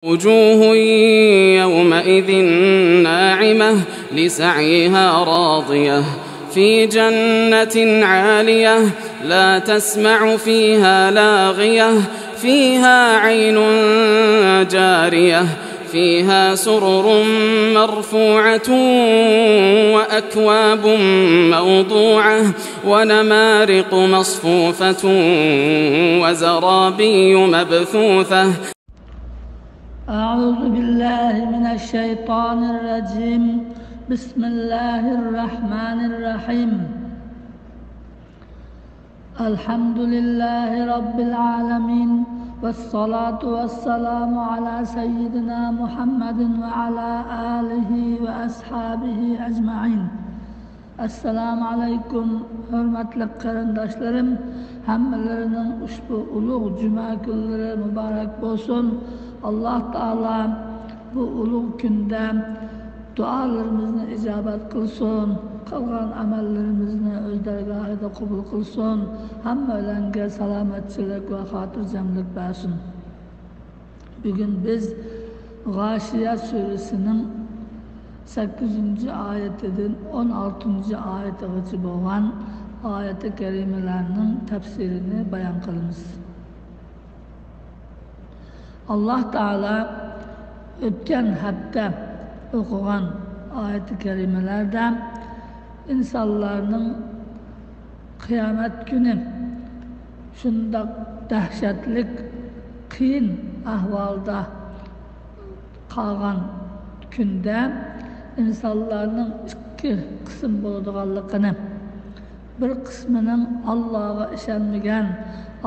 وجوه يومئذ ناعمة لسعيها راضية في جنة عالية لا تسمع فيها لاغية فيها عين جارية فيها سرر مرفوعة وأكواب موضوعة ونمارق مصفوفة وزرابي مبثوثة. أعوذ بالله من الشيطان الرجيم. بسم الله الرحمن الرحيم. الحمد لله رب العالمين والصلاة والسلام على سيدنا محمد وعلى آله وأصحابه أجمعين. Assalamu alaykum hurmatli qarindoshlarim, hammalarining ushbu ulug' juma kunlari muborak bo'lsin. Alloh taolo bu ulug' kunda duolarimizni ijobat qilsin, qilgan amallarimizni o'z dargohida qabul qilsin, hammalarga salomatchilik va xotirjamlik bersin. Bugun biz G'oshiya surasining 8. oyatidan 16. oyatigacha bo'lgan oyat-i karimalarning tafsirini bayon qilamiz. Alloh taolo o'tgan hafta o'qigan oyat-i karimalarda insonlarning qiyomat kuni shundoq dahshatlik qiyin ahvolda qolgan kunda insonlarning ikki qism bo'ladiganligini, bir qismining Allohga ishonmagan,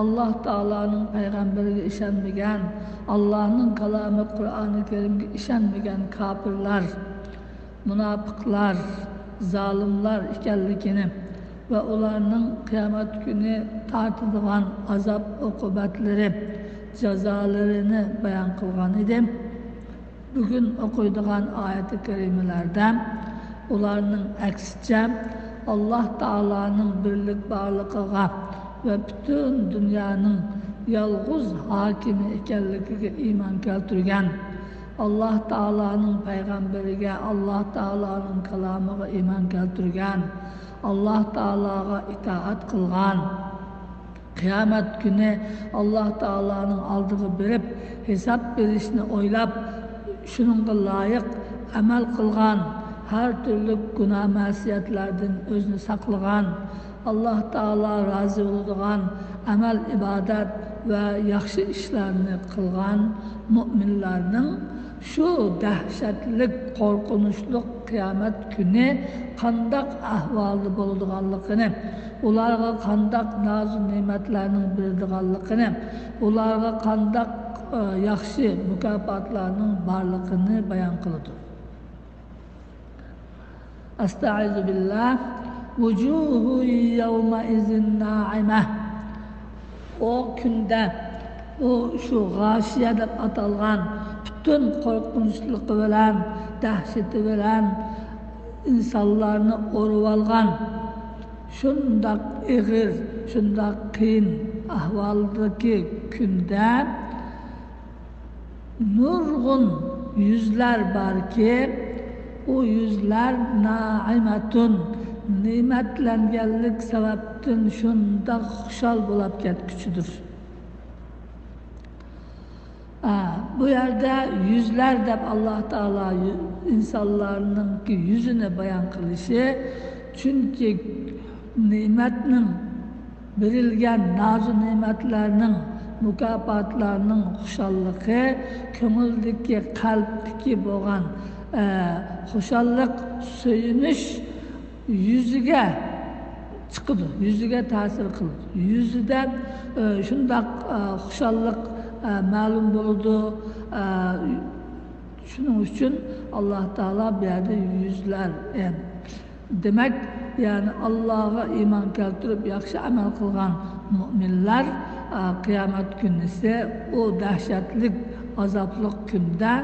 Alloh taoloning payg'ambariga ishonmagan, Allohning kalomi Qur'oni Karimga ishonmagan kofirlar, munofiqlar, zolimlar ekanligini va ularning qiyomat kuni tortadigan azob uqubatlari, jazolarini bayon qilgan edim. Bugün okuyduğun ayet-i kerimelerden ularının aksice Allah Teala'nın birlik varlığına ve bütün dünyanın yalğız hakimi ekenliğine iman keltirgen, Allah Teala'nın peygamberine, Allah Teala'nın kalamına iman keltirgen, Allah Teala'ya itaat kılgan, kıyamet günü Allah Teala'nın aldığı berip hesap verişini oylap şununla layık amel kılgan, her türlü günah masiyetlerden özünü saklagan, Allah Teala razı olduğun amel, ibadet ve yaxşı işlerini kılgan müminlerinin şu dehşetlik, korkunçluk kıyamet günü kandak ahvalı bulduğanlıkını, ularga kandak nazu nimetlerinin bildiğanlıkını, ularga kandak yaxşı mükafatlarının barlığını bayan kıldı. Estaizu billah. Vucuhu yevme izin naime. O günde o şu gâşiye deb atalgan bütün korkunçluğu bilen, dehşeti bilen insanlarını orup algan şundak ağır, şundak kıyın ahvaldaki günde nurgun yüzler var ki o yüzler naimetun nimetlengenlik sebepten şunda xuşal bulup ketkiçidir. Bu yerde yüzler de Allah Teala insanların ki yüzüne bayan kılışı, çünkü nimetinin verilgen nazu nimetlerinin mükafatlarının xuşallığı, kömüldeki, kalpteki boğan xuşallık, söyünüş yüzüge çıkıdı, yüzüge tasir kıldı. Yüzüden şundak xuşallık malum buldu. Şunun için Allah Teala bir yerde yüzler. Demek yani Allah'a iman keltirip yaxşı amel kılgan müminler kıyamet günü ise o dehşetlik, azaplık günde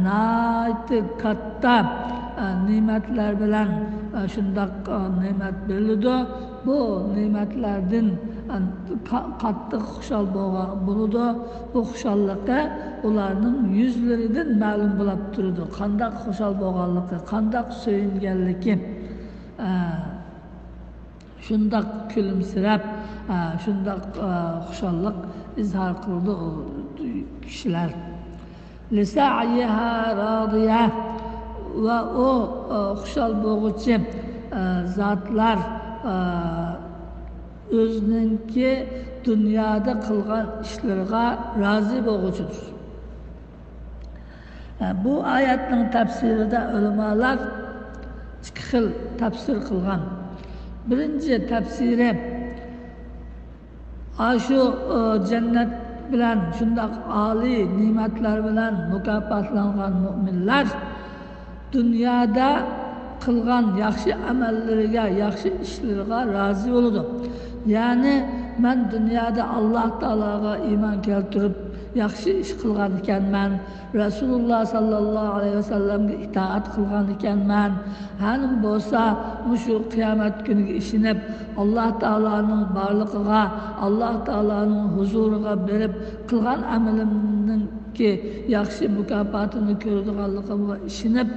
naiti katta nimetler bilen şundak nimet verildi. Bu nimetlerden qattiq xushal bo'ladi. Bu xushallikqa ularning yuzlaridan ma'lum bo'lib turadi. Qanday xushal bo'lganligi, qanday so'yinganligi. Şundaq gülümsirab, şundaq xushallik izhar qildi o kişiler. Lisa'yiha radiya ve o xushal bo'lguchi zatlar özününki dünyada qilgan işlerine razı bo'lguchidir. Bu ayetning tafsirida ulamalar ikki xil tafsir qilgan. Birinci tafsiri şu cennet bilen şundak âli nimetler bilen mükaffatlangan müminler dünyada kılgan yaxşı amellerine, yaxşı işlerine razı oldu. Yani ben dünyada Allah Teala'ga iman keltirip yaxşı iş kılgan ikenmen, Resulullah sallallahu aleyhi ve sellem'e itaat kılgan ikenmen, hanım bolsa şu kıyamet günü işinip Allah Teala'nın barlığına, Allah Teala'nın huzuruna berip kılgan amelimnin ki yaxşı mükafatını ko'radiganligimga ishinib,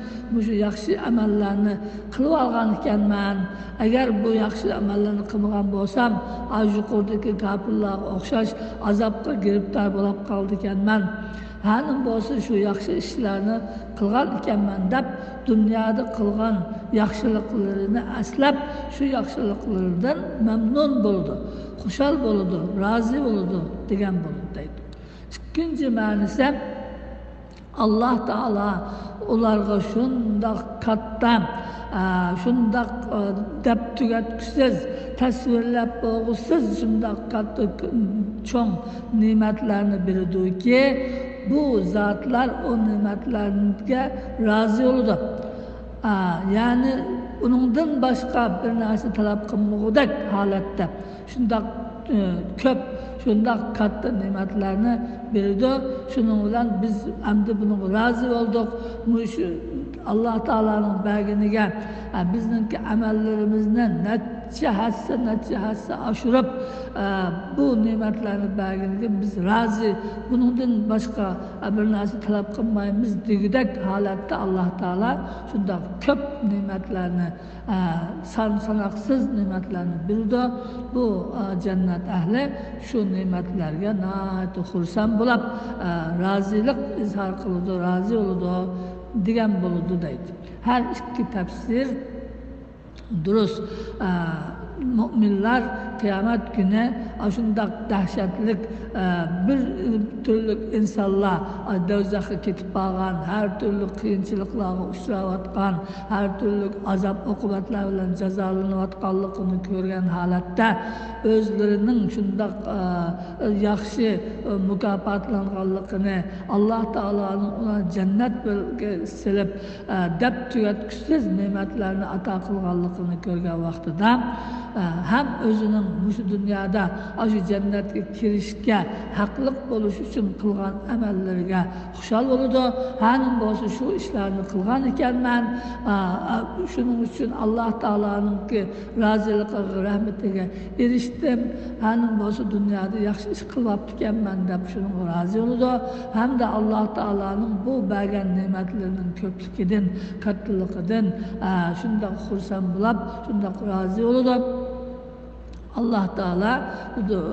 şu yaxşı amellerini qilib olgan ekanman. Agar bu yaxşı amellerini qilmagan bo'lsam, yuqoridagi kafirlarga o'xshash azobga giribtor bo'lib qoldi ekanman. Hanım bo'lsa şu yaxşı ishlarni qilgan ekanman deb dunyoda qilgan yaxshiliklarni aslab, şu yaxshiliklardan mamnun bo'ldi, xushal bo'ldi, rozi bo'ldi degan bo'ldi deydi. İkinci ma'nosi Allah Teala ularga shundoq katta, shundoq deb tugatkusiz, tasvirlab bo'lgusiz shundoq katta cho'ng ne'matlarni beradiki, bu zatlar o ne'matlarga rozi bo'ldi. Yani uningdan boshqa bir narsa talab qilmagudek holatda shundoq ko'p şundak katta nimetlerini berdi. Şunun bilen biz emdi bunun razı olduk. Allah Teala'nın belginiga bizninki amellerimizden netçe hassa aşırıp bu nimetlerini belginiga biz razı. Bunun başka bir narsa talep kılmayımız digidek halatta Allah Teala şundak köp nimetlerini sanaksız nimetlerini bildi. Bu cennet ehli şu nimetlerge nahayet xursand bo'lib rozilik izhar qildi, rozi bo'ldi degan bo'ldi deydi. Her iki tafsir durust. Müminler kıyamet günü aşındak dehşetlik bir türlü insanlar dövzakı ketip bağlan, her türlü kıyınçılıklarına uçravatkan, her türlü azap okubatlar bilen cezalanıvatkanlıkını görgen halatta özlerinin şundak yaxşı mükafatlanganlıkını Allah Teala'nın ona cennet silip dep tügetküsüz nimetlerini ata kılganlıkını görgen vaxtıda hem özünün şu dünyada şu cennetke kirişke haqlıq boluş üçün kılgan emellerine xuşal oldu. Hanım bolsa şu işlerini kılgan ikenmen, şunun için Allah Teala'nın ki razılığa, rahmetine eriştim. Hanım bolsa dünyada yaxşı iş kılıp ikenmen de şunun razı oldu. Hem de Allah Teala'nın bu bergen nimetlerinin köplükidin, katlılıkidin şundan xursand bulab, şundan razı oldu. Allah Teala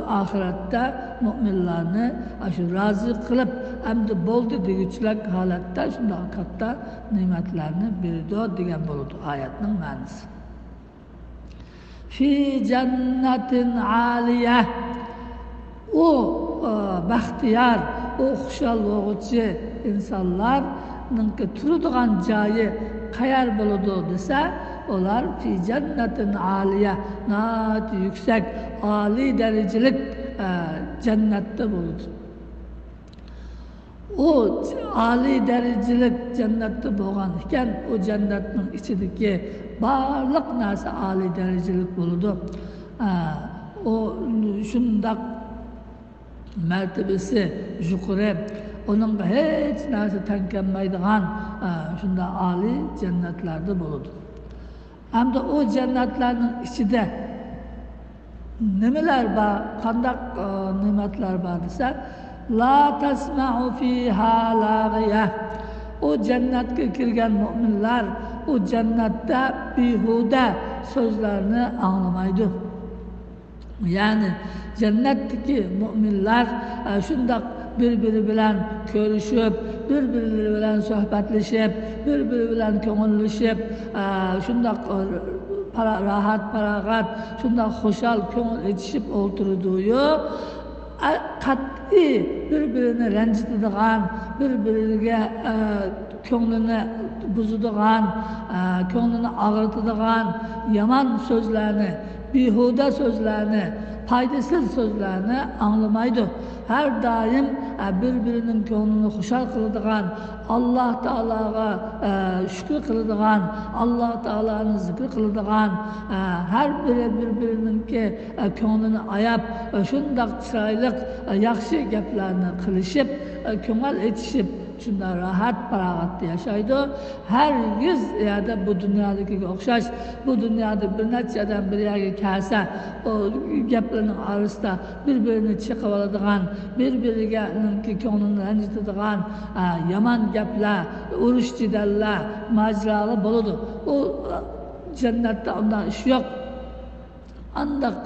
ahirette müminlerini razı kılıp hem de boldu degüçlük halatta şunda katta nimetlerini berdi degan bo'ldi ayetning ma'nosi. Fi cennetin aliye o baxtiyar, o xushal bo'lguchi insanlarning turadigan joyi qayer bo'ladi desa, onlar fi cennetin aliye, nahayet yüksek, âli derecelik cennette bulunur. O âli derecelik cennette bo'lgan o cennetin içindeki barliq narsa âli derecelik bulunur. O şundak mertebesi yukarı, onun hiç narsa tenkenmeydiğen şunda âli cennetlerde bulunur. Hem de o cennetlerin içinde nimalar bor, qanday ne'matlar bor desa, la tasma'u fiha laghiya. O cennetga kirgan mu'minlar o cennette behuda sözlerini anlamaydı. Yani cennetteki müminler şundak birbiri bilen görüşüp, birbiri bilen sohbetleşip, birbiri bilen köngüllüşüp, şundak rahat paragat, şundak hoşal köngül etişip oturduğu kat'i birbirini rencitadigan, birbiriga ko'nglini buzadigan, ko'nglini og'ritadigan yomon so'zlarni, behuda so'zlarni, foydasiz so'zlarni anglamaydi. Her daim birbirinin ko'nglini xushal qiladigan, Alloh taologa shukr qiladigan, Alloh taoloni zikr qiladigan, her biri birbirininki ko'nglini ayab, shundoq chiroyli yaxshi gaplarni qilishib, ko'ngil etishib, shunda rahat parag'atda yashaydi. Her yüz yerde bu dünyadagiga o'xshash, bu dunyoda bir nechadan bir yerga kelsa, o gaplarning orasida bir-birini chiqib oladigan, bir-biriga ko'nglini ranjitadigan yomon gaplar, urush jidallar, majralar bo'ladi. O jannatda undan ish yo'q. Andaq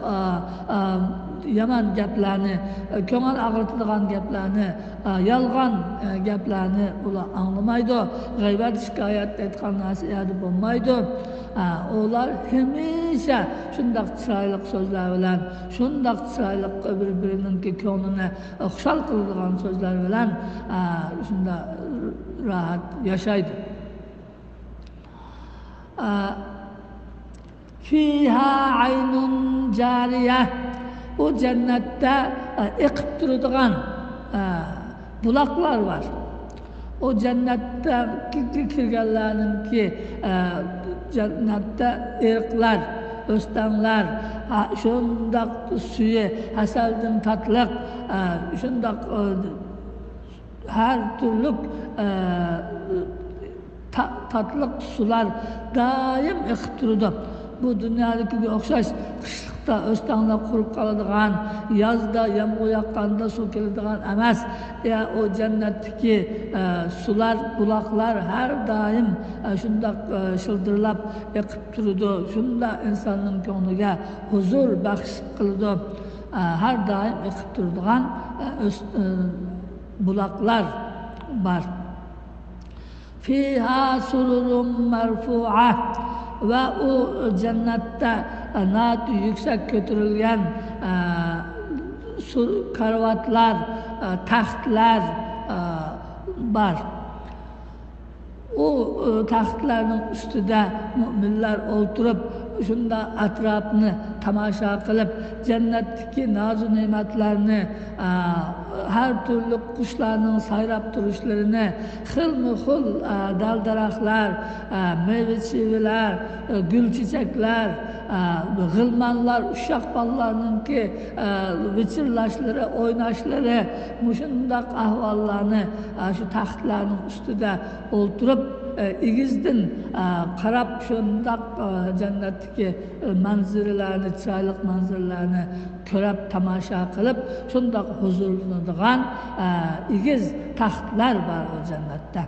yaman gaplarni, ko'ngil og'ritadigan gaplarni, yolg'on gaplarni ular anglamaydi. G'aybat shikoyat aytgan narsa yerda bo'lmaydi. Ular hamisha shundoq chiroyli so'zlar bilan, shundoq chiroyli bir-birining ko'nglini xushal qiladigan so'zlar bilan shunda rahat yashaydi. Fiha aynun cariye. O cennette ekip durduğun bulaklar var. O cennette kirgenlerinin ki cennette ırklar, östenler, şundak suyu, haselden tatlık, şundak her türlü tatlık sular daim ekip durdu. Bu dünyadaki o'xshash qishliqda o'stanlar qurib qoladigan, yozda yomg'ir yoqqanda suv keladigan emas. O jannatdagi sular, buloqlar har doim shundoq shildirlab eqib turadi. Shunda insonning ko'ngliga huzur baxsh qiladi. Har doim eqib turadigan buloqlar bor. Fiha sururun marfu'a. Ve o cennette naat yüksek götürülgen karvatlar, tahtlar var. O tahtların üstünde müminler oturup şunda etrafını tamaşa kılıp cennetteki nazu nimetlerini, her türlü kuşlarının sayrap duruşlarını, hıl dal daraklar, meyve çiviler, gül çiçekler, gılmanlar, uşak ballarının ki viçirlaşları, oynaşları, muşundak ahvallarını şu tahtların üstünde oturup İgizdin qarab şundaq cennetteki manzirelerini, chiroyli manzirelerini ko'rib tomosha qilib, shundaq huzurlanadigan igiz taxtlar bor o jannatda.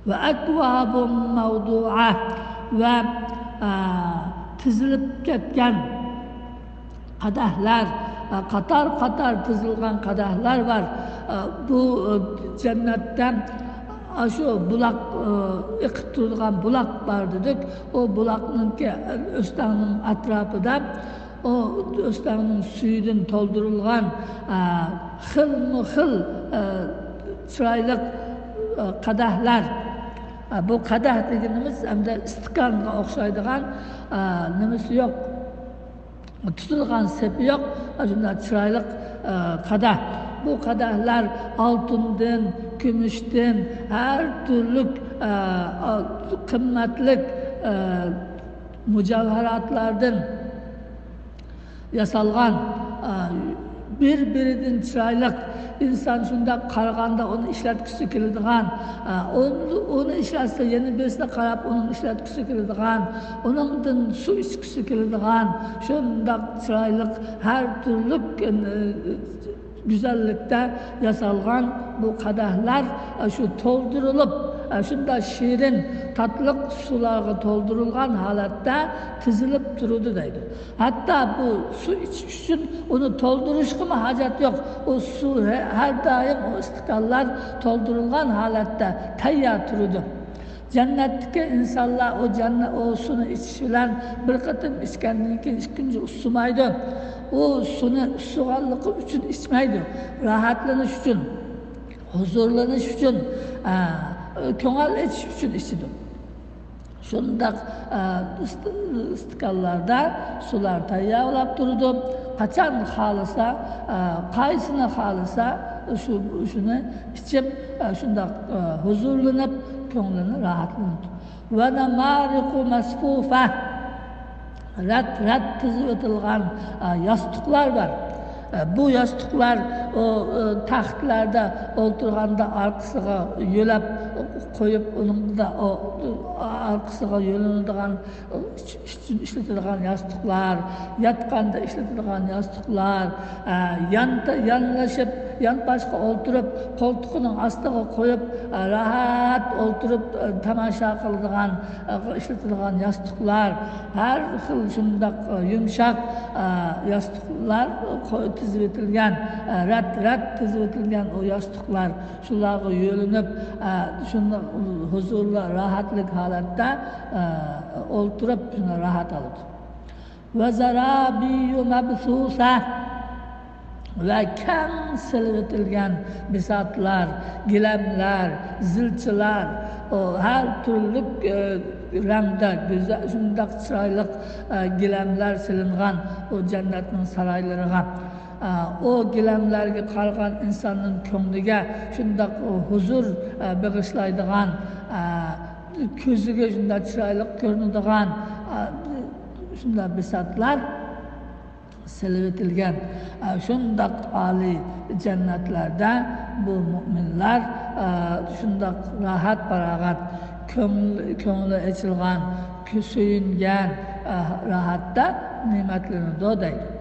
Ve akvabun mavdu'a ve tizilib ketgan qadahlar, qator tizilgan qadahlar var. Bu cennette şu bulak, ekip durduğun bulak var dedik. O bulakın ki östanın etrafında o östanın suyunun doldurulgan hıl çıraylık kadahlar. Bu kadah dediğimiz hem de istikanına okşaydıgan nemesi yok. Tutulgan sepi yok. Aslında çıraylık kadah. Bu kadahlar altından, gümüşten, her türlü kıymetli mücevheratlardan yasalgan bir-biridan chiroyli inson shunda qaraganda uni ishlatgisi keladigan, uni ishlatsa yana birisine qarab uni ishlatgisi keladigan, uningdan suv ichgisi keladigan, shundoq chiroyli har turli güzellikte yasalgan bu kadehler şu toldurulup şunda şirin tatlık sularga toldurulgan halatta tizilip durudu deydi. Hatta bu su içiş için onu tolduruşka mı hacet yok. O su her daim o istikallar toldurulgan halatta tayyar durudu. Cennetteki insanlar o sunu içiş bilen bir kıtım içkendiğin ki ikinci usumaydı. O sunu suallıkı için içmeydi. Rahatlanış için, huzurlanış için, köngel içiş için içidim. Şundak istikallarda sular tayyarlap durdu. Kaçan halısa, kaysını halısa şunu içip şundak huzurlanıp köngülünü rahatlanıp. Ve namariku masfufa. Rat tızı ötülgen yastıklar var. Bu yastıklar o tahtlarda oturganda arkasına yölep koyup onun da o arkasına yöneldiğin işletilgen yastıklar, yatkanda işletilgen yastıklar, yanlaşıp yan başka oturup koltuğunun astına koyup rahat oturup tamaşa kıldığın işletilgen yastıklar, her xil şundak yumuşak yastıklar tizip etilgen, rat tizip etilgen o yastıklar şularga yönelip şunda huzurlu, rahatlık halatta oturup şuna rahat alıp. Ve zarabiyyü mebsusa ve keng silvetilgen bisatlar, gilemler, zilçiler, o her türlü rengde, güzel, şundak çıraylık gilemler silingan o cennetin saraylarına. O gilemlerge kalgan insanın köngüge şundak huzur bağışlaydıgan, közüge şundak çıraylık görünüdügan şundak bisatlar silvetilgen. Şundak âli cennetlerde bu müminler şundak rahat baragat, köngülü açılgan, söyüngen rahatta nimetlerini dodaydı.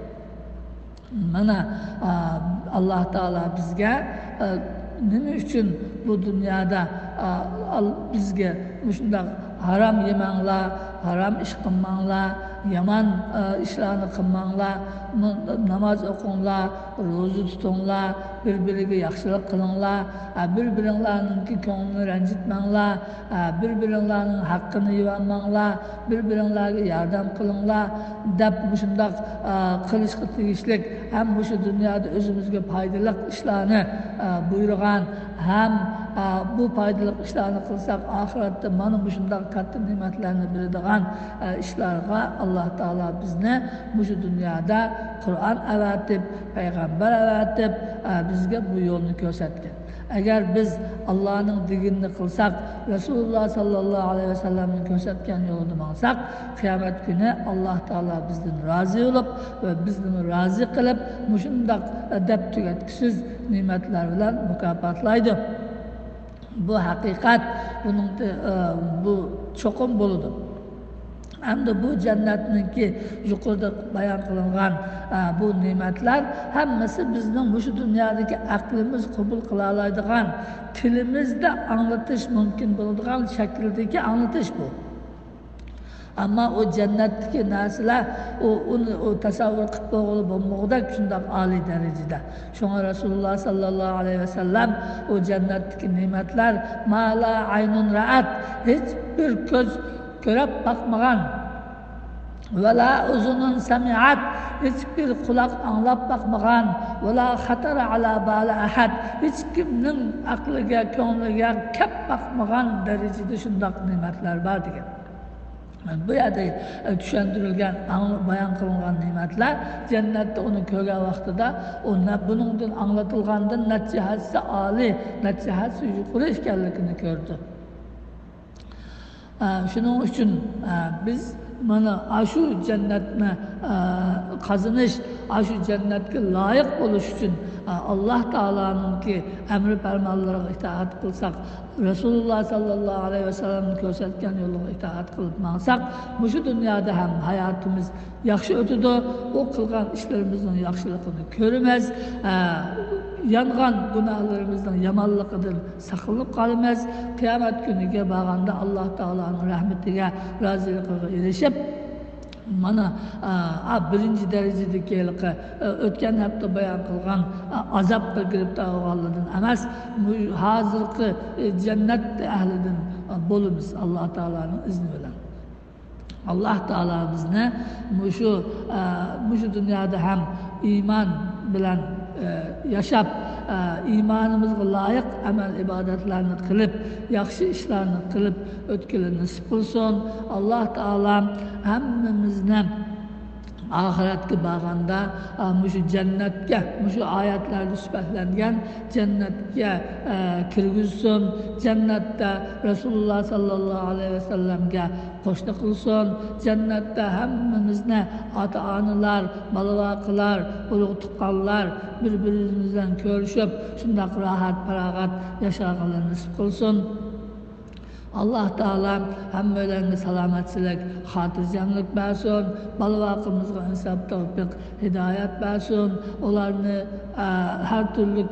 Mana Allah Teala bizge nima üçün bu dünyada bizge şundak haram yemanglar, haram iş qilmanglar, yaman işlerini qilmanglar, namaz o'qinglar, ro'za tutinglar, bir-biriga yaxshilik qilinglar, bir-biringlarning ko'nglini ranjitmanglar, bir-biringlarning haqqini yeyolmanglar, bir-biringlarga yordam qilinglar deb shundoq qilishga tegishlik ham shu dunyoda o'zimizga foydali ishlarni buyurgan, ham bu foydali ishlarni qilsak oxiratda mana bu shundoq katta ne'matlarni beradigan ishlarga Alloh taolo bizni shu dunyoda Qur'on avatib, payg'ambar avatib bizga bu yo'lni ko'rsatgan. Agar biz Allohning dinini qilsak, Rasululloh sallallohu alayhi vasallamning ko'rsatgan yo'lini mangsak, qiyomat kuni Alloh taolo bizdan rozi bo'lib va bizni rozi qilib, shundoq deb tugatkisiz ne'matlar bilan mukofotlaydi. Bu haqiqat, bunun bu çoqum buludu. Hem de bu cennetninki yukarıda bayan kılıngan bu nimetler hemmesi bizden bu şu dünyadaki aklımız kabul kılalaydıgan, tilimizde anlatış mümkün bulduğun şekildeki anlatış bu. Ama o cennetteki narsalar o tasavvur qilib bo'lib bo'lmoqda shundoq oliy darajada. Shunga Rasululloh sallallohu alayhi vasallam o cennetteki ne'matlar ma la aynun ra'at, hiçbir ko'z ko'rib bakmagan, ve la uzunun sami'at, hiçbir kulak anlap bakmagan, ve la hatara ala bali ahad, hiç kimnin aklıga, ko'ngliga kep bakmagan derecede şundoq ne'matlar var degan. Bu yerde düşündürülgen, bayan kılıngan nimetler, cennette onu ko'rgan vaqtida, bunun anlatılgandan neticesi âli, neticesi yukarı ekanligini gördü. Şunun için biz mana aşu cennetni qazinish, aşu cennetga loyiq bo'lish uchun Alloh taoloninki amri farmonlariga itoat qilsak, Rasululloh sallallohu alayhi vasallamning ko'rsatgan yo'liga itoat qilib maqsaq, shu dunyoda ham hayotimiz yaxshi o'tadi. O qilgan ishlarimizning yaxshiligini ko'ramiz, yangan gunohlarimizning yomonligidan saqlanib qolamiz. Qiyomat kuniga borganda Alloh taoloning rahmatiga, roziligiga erishib, mana birinchi darajadagi o'tgan hafta bayon qilgan azobga giribtor bo'lganlardan emas, hozirgi jannat ahlidan bo'lamiz Alloh taoloning izni bilan. Alloh taolo bizni shu dunyoda ham iymon bilan yashab, iymonimizga loyiq amal ibodatlarni qilib, yaxshi ishlarni qilib o'tkazishni nasib qilsin. Alloh taolo hammamizni oxiratga borganda shu jannatga, shu oyatlarda sifatlangan jannatga kirgizsin. Jannatda Rasululloh sallallohu alayhi vasallamga qo'shni qilsin. Jannatda hammamizni ota-onalar, bola-vaqalar, ulug' tuqqanlar bir-birimizdan ko'rishib, shundoq rohat, farog'at yashashni nasib qilsin. Allah Teala hammalarga salomatchilik, xotirjamlik bersin, bola-vaqimizga insof, tavfiq, hidoyat bersin. Ularni har turli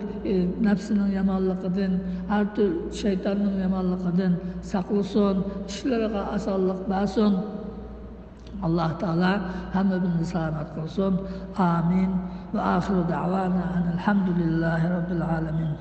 nafsining yomonligidan, har turli shaytonning yomonligidan saqlasin, ishlariga osonlik bersin. Allah Teala hammamizni salomat qilsin. Amin. Ve axiru da'vana alhamdulillahi rabbil alamin.